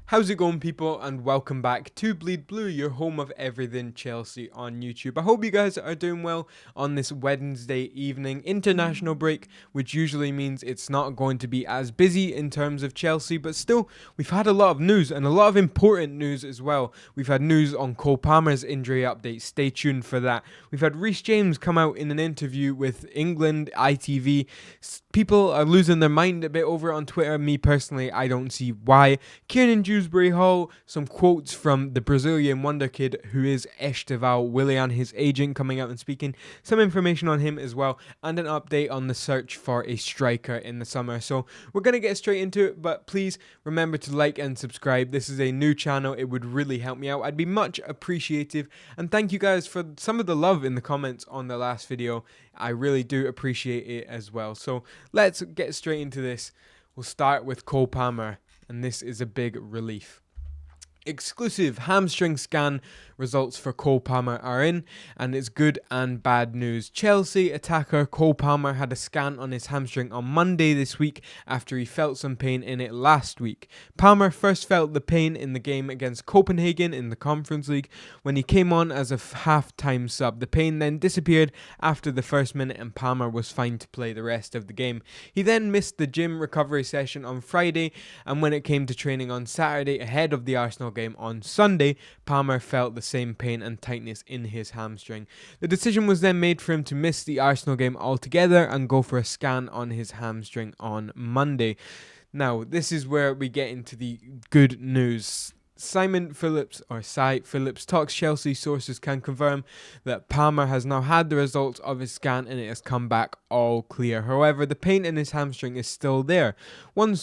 How's it going, people, and welcome back to Bleed Blue, your home of everything Chelsea on YouTube. I hope you guys are doing well on this Wednesday evening international break, which usually means it's not going to be as busy in terms of Chelsea, but still, we've had a lot of news and a lot of important news as well. We've had news on Cole Palmer's injury update. Stay tuned for that. We've had Reece James come out in an interview with England ITV. People are losing their mind a bit over it on Twitter. Me personally, I don't see why. Kieran Dewsbury Hall, some quotes from the Brazilian wonder kid who is Estevao Willian, his agent, coming out and speaking. Some information on him as well, and an update on the search for a striker in the summer. So we're going to get straight into it, but please remember to like and subscribe. This is a new channel. It would really help me out. I'd be much appreciative, and thank you guys for some of the love in the comments on the last video. I really do appreciate it as well. So let's get straight into this. We'll start with Cole Palmer, and this is a big relief. Exclusive hamstring scan results for Cole Palmer are in, and it's good and bad news. Chelsea attacker Cole Palmer had a scan on his hamstring on Monday this week after he felt some pain in it last week. Palmer first felt the pain in the game against Copenhagen in the Conference League when he came on as a half-time sub. The pain then disappeared after the first minute and Palmer was fine to play the rest of the game. He then missed the gym recovery session on Friday, and when it came to training on Saturday ahead of the Arsenal game on Sunday, Palmer felt the same pain and tightness in his hamstring. The decision was then made for him to miss the Arsenal game altogether and go for a scan on his hamstring on Monday. Now, this is where we get into the good news. Cy Phillips talks Chelsea sources can confirm that Palmer has now had the results of his scan and it has come back all clear. However, the pain in his hamstring is still there. Our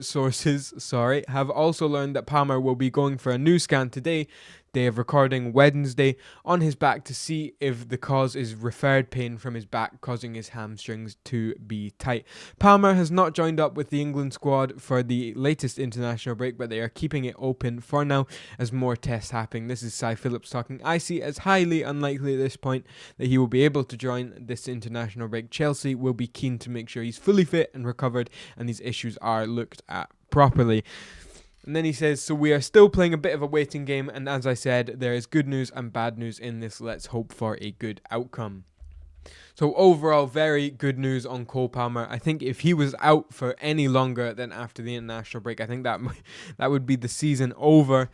sources have also learned that Palmer will be going for a new scan today, day of recording Wednesday, on his back to see if the cause is referred pain from his back causing his hamstrings to be tight. Palmer has not joined up with the England squad for the latest international break, but they are keeping it open for now as more tests happen. This is Cy Phillips talking. I see it as highly unlikely at this point that he will be able to join this international break. Chelsea will be keen to make sure he's fully fit and recovered and these issues are looked at properly. And then he says, so we are still playing a bit of a waiting game, and as I said, there is good news and bad news in this. Let's hope for a good outcome. So overall, very good news on Cole Palmer. I think if he was out for any longer than after the international break, I think that would be the season over.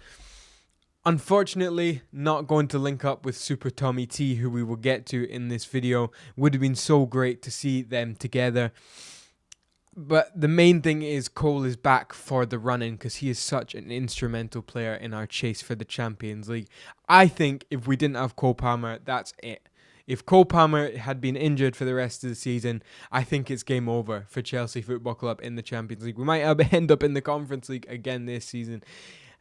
Unfortunately, not going to link up with Super Tommy T, who we will get to in this video. Would have been so great to see them together. But the main thing is Cole is back for the run-in because he is such an instrumental player in our chase for the Champions League. I think if we didn't have Cole Palmer, that's it. If Cole Palmer had been injured for the rest of the season, I think it's game over for Chelsea Football Club in the Champions League. We might end up in the Conference League again this season.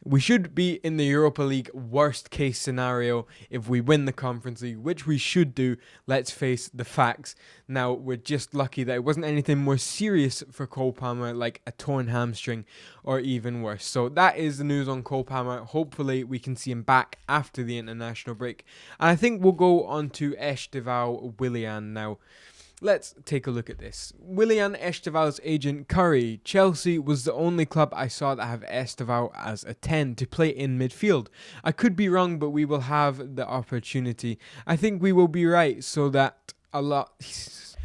We should be in the Europa League worst case scenario if we win the Conference League, which we should do. Let's face the facts. Now, we're just lucky that it wasn't anything more serious for Cole Palmer, like a torn hamstring or even worse. So that is the news on Cole Palmer. Hopefully, we can see him back after the international break. And I think we'll go on to Estevao Willian now. Let's take a look at this. Willian, Estevao's agent Curry. Chelsea was the only club I saw that have Estevao as a 10 to play in midfield. I could be wrong, but we will have the opportunity. I think we will be right, so that also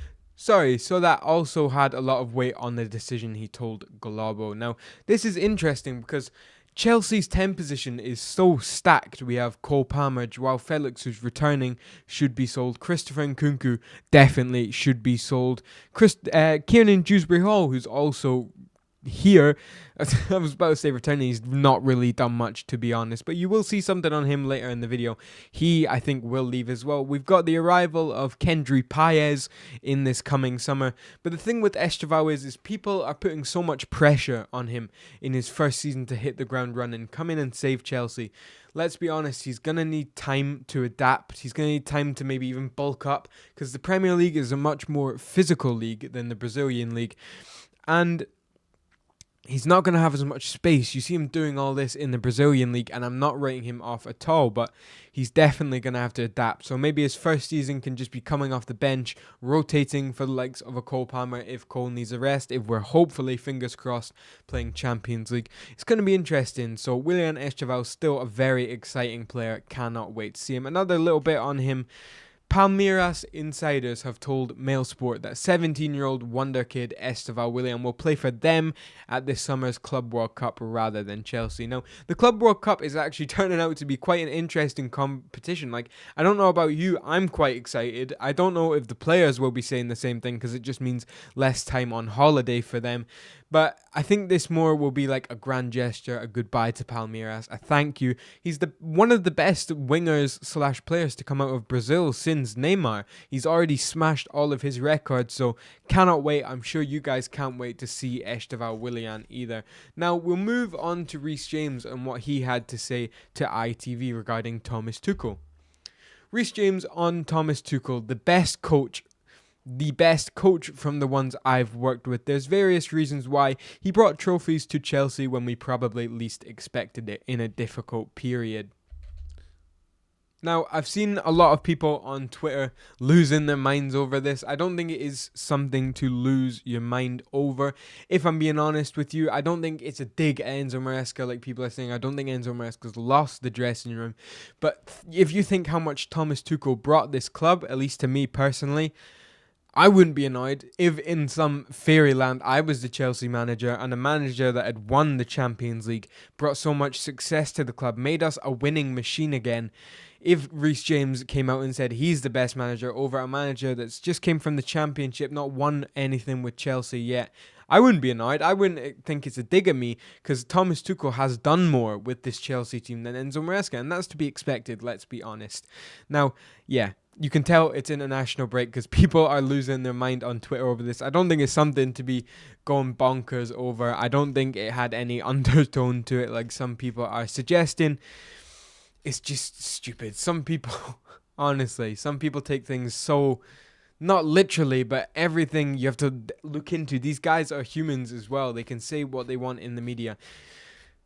had a lot of weight on the decision, he told Globo. Now, this is interesting because Chelsea's 10 position is so stacked. We have Cole Palmer, Joao Felix, who's returning, should be sold. Christopher Nkunku definitely should be sold. Kieran Dewsbury Hall, who's also here. I was about to say returning. He's not really done much, to be honest, but you will see something on him later in the video. He, I think, will leave as well. We've got the arrival of Kendry Paez in this coming summer, but the thing with Estevao is people are putting so much pressure on him in his first season to hit the ground running, come in and save Chelsea. Let's be honest, he's going to need time to adapt. He's going to need time to maybe even bulk up, because the Premier League is a much more physical league than the Brazilian league. And he's not going to have as much space. You see him doing all this in the Brazilian league, and I'm not writing him off at all, but he's definitely going to have to adapt. So maybe his first season can just be coming off the bench, rotating for the likes of a Cole Palmer if Cole needs a rest, if we're hopefully, fingers crossed, playing Champions League. It's going to be interesting. So Willian Estevao, still a very exciting player. Cannot wait to see him. Another little bit on him. Palmeiras insiders have told Mailsport that 17-year-old wonder kid Estevao Willian will play for them at this summer's Club World Cup rather than Chelsea. Now, the Club World Cup is actually turning out to be quite an interesting competition. Like, I don't know about you, I'm quite excited. I don't know if the players will be saying the same thing because it just means less time on holiday for them. But I think this more will be like a grand gesture, a goodbye to Palmeiras, a thank you. He's one of the best wingers / players to come out of Brazil since Neymar. He's already smashed all of his records, so cannot wait. I'm sure you guys can't wait to see Estevao Willian either. Now, we'll move on to Reece James and what he had to say to ITV regarding Thomas Tuchel. Reece James on Thomas Tuchel, the best coach from the ones I've worked with. There's various reasons why he brought trophies to Chelsea when we probably least expected it in a difficult period. Now, I've seen a lot of people on Twitter losing their minds over this. I don't think it is something to lose your mind over. If I'm being honest with you, I don't think it's a dig at Enzo Maresca like people are saying. I don't think Enzo Maresca's lost the dressing room. But if you think how much Thomas Tuchel brought this club, at least to me personally, I wouldn't be annoyed if in some fairyland I was the Chelsea manager and a manager that had won the Champions League, brought so much success to the club, made us a winning machine again. If Reece James came out and said he's the best manager over a manager that's just came from the Championship, not won anything with Chelsea yet, I wouldn't be annoyed. I wouldn't think it's a dig at me because Thomas Tuchel has done more with this Chelsea team than Enzo Maresca, and that's to be expected, let's be honest. Now, yeah, you can tell it's international break because people are losing their mind on Twitter over this. I don't think it's something to be going bonkers over. I don't think it had any undertone to it like some people are suggesting. It's just stupid. Some people, honestly, some people take things so, not literally, but everything you have to look into. These guys are humans as well. They can say what they want in the media.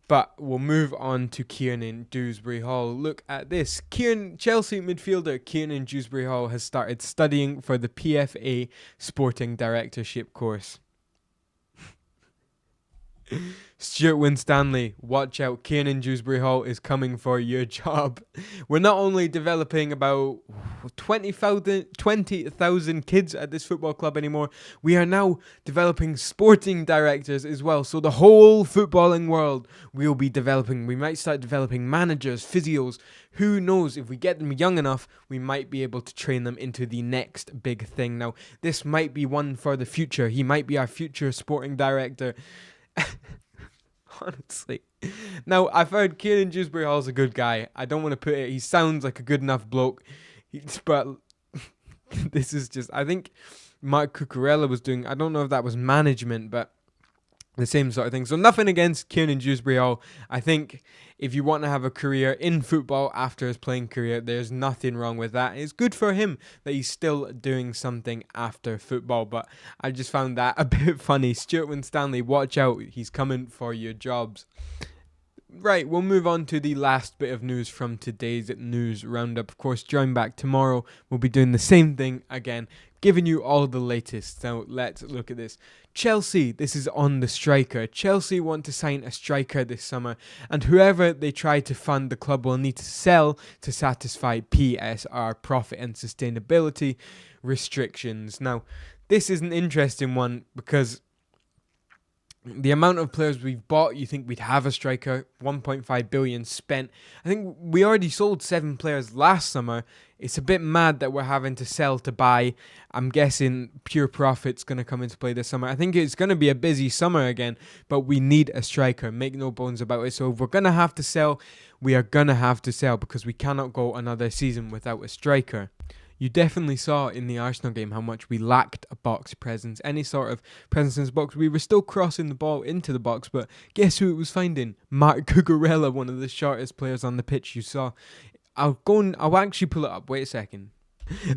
But we'll move on to Kiernan Dewsbury-Hall. Look at this. Chelsea midfielder Kiernan Dewsbury-Hall has started studying for the PFA Sporting Directorship course. Stuart Winstanley, watch out. Kiernan Dewsbury-Hall is coming for your job. We're not only developing about 20,000 kids at this football club anymore, we are now developing sporting directors as well. So the whole footballing world we'll be developing. We might start developing managers, physios. Who knows, if we get them young enough, we might be able to train them into the next big thing. Now, this might be one for the future. He might be our future sporting director. Honestly. Now, I've heard Kiernan Dewsbury-Hall's a good guy. I don't want to put it... He sounds like a good enough bloke. But this is just... I think Mark Cucurella was doing... I don't know if that was management, but the same sort of thing. So nothing against Kiernan Dewsbury-Hall. I think if you want to have a career in football after his playing career, there's nothing wrong with that. It's good for him that he's still doing something after football, but I just found that a bit funny. Stuart Winstanley, watch out. He's coming for your jobs. Right, we'll move on to the last bit of news from today's news roundup. Of course, join back tomorrow. We'll be doing the same thing again, giving you all the latest. So let's look at this. Chelsea, this is on the striker. Chelsea want to sign a striker this summer, and whoever they try to fund, the club will need to sell to satisfy PSR, profit and sustainability restrictions. Now, this is an interesting one because the amount of players we've bought, you think we'd have a striker, 1.5 billion spent. I think we already sold 7 players last summer. It's a bit mad that we're having to sell to buy. I'm guessing pure profit's going to come into play this summer. I think it's going to be a busy summer again, but we need a striker. Make no bones about it. So if we're going to have to sell, we are going to have to sell because we cannot go another season without a striker. You definitely saw in the Arsenal game how much we lacked a box presence, any sort of presence in the box. We were still crossing the ball into the box, but guess who it was finding? Mark Cucurella, one of the shortest players on the pitch you saw. I'll actually pull it up. Wait a second.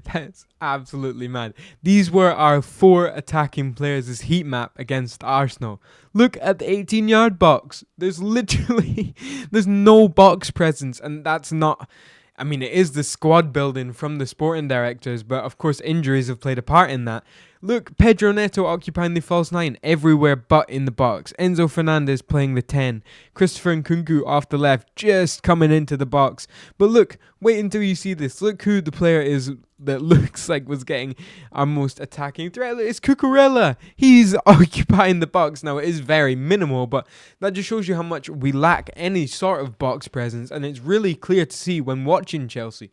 That's absolutely mad. These were our 4 attacking players' heat map against Arsenal. Look at the 18-yard box. There's literally there's no box presence, and that's not. I mean, it is the squad building from the sporting directors, but of course injuries have played a part in that. Look, Pedro Neto occupying the false 9 everywhere but in the box. Enzo Fernandez playing the 10. Christopher Nkunku off the left, just coming into the box. But look, wait until you see this. Look who the player is that looks like was getting our most attacking threat. It's Cucurella. He's occupying the box. Now, it is very minimal, but that just shows you how much we lack any sort of box presence, and it's really clear to see when watching Chelsea.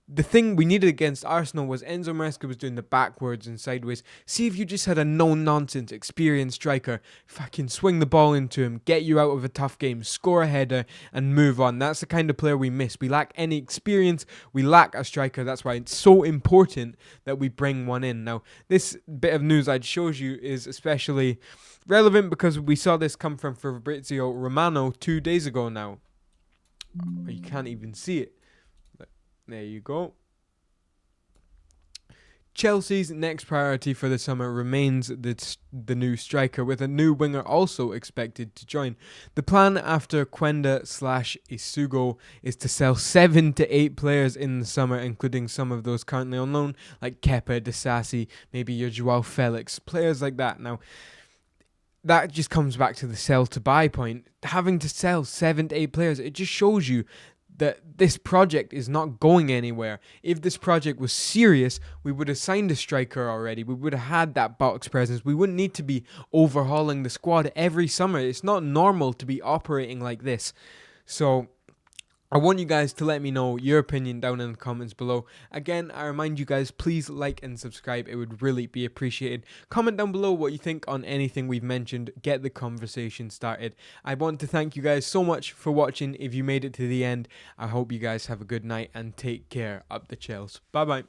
The thing we needed against Arsenal was Enzo Maresca was doing the backwards and sideways. See if you just had a no-nonsense, experienced striker, fucking swing the ball into him, get you out of a tough game, score a header, and move on. That's the kind of player we miss. We lack any experience. We lack a striker. That's why it's so important that we bring one in. Now, this bit of news I shows you is especially relevant because we saw this come from Fabrizio Romano 2 days ago now. You can't even see it. There you go. Chelsea's next priority for the summer remains the new striker, with a new winger also expected to join. The plan after Quenda/Isugo is to sell 7 to 8 players in the summer, including some of those currently on loan, like Kepa, Disasi, maybe your Joao Felix, players like that. Now, that just comes back to the sell to buy point. Having to sell 7 to 8 players, it just shows you that this project is not going anywhere. If this project was serious, we would have signed a striker already. We would have had that box presence. We wouldn't need to be overhauling the squad every summer. It's not normal to be operating like this. So I want you guys to let me know your opinion down in the comments below. Again, I remind you guys, please like and subscribe. It would really be appreciated. Comment down below what you think on anything we've mentioned. Get the conversation started. I want to thank you guys so much for watching. If you made it to the end, I hope you guys have a good night and take care. Up the chels. Bye-bye.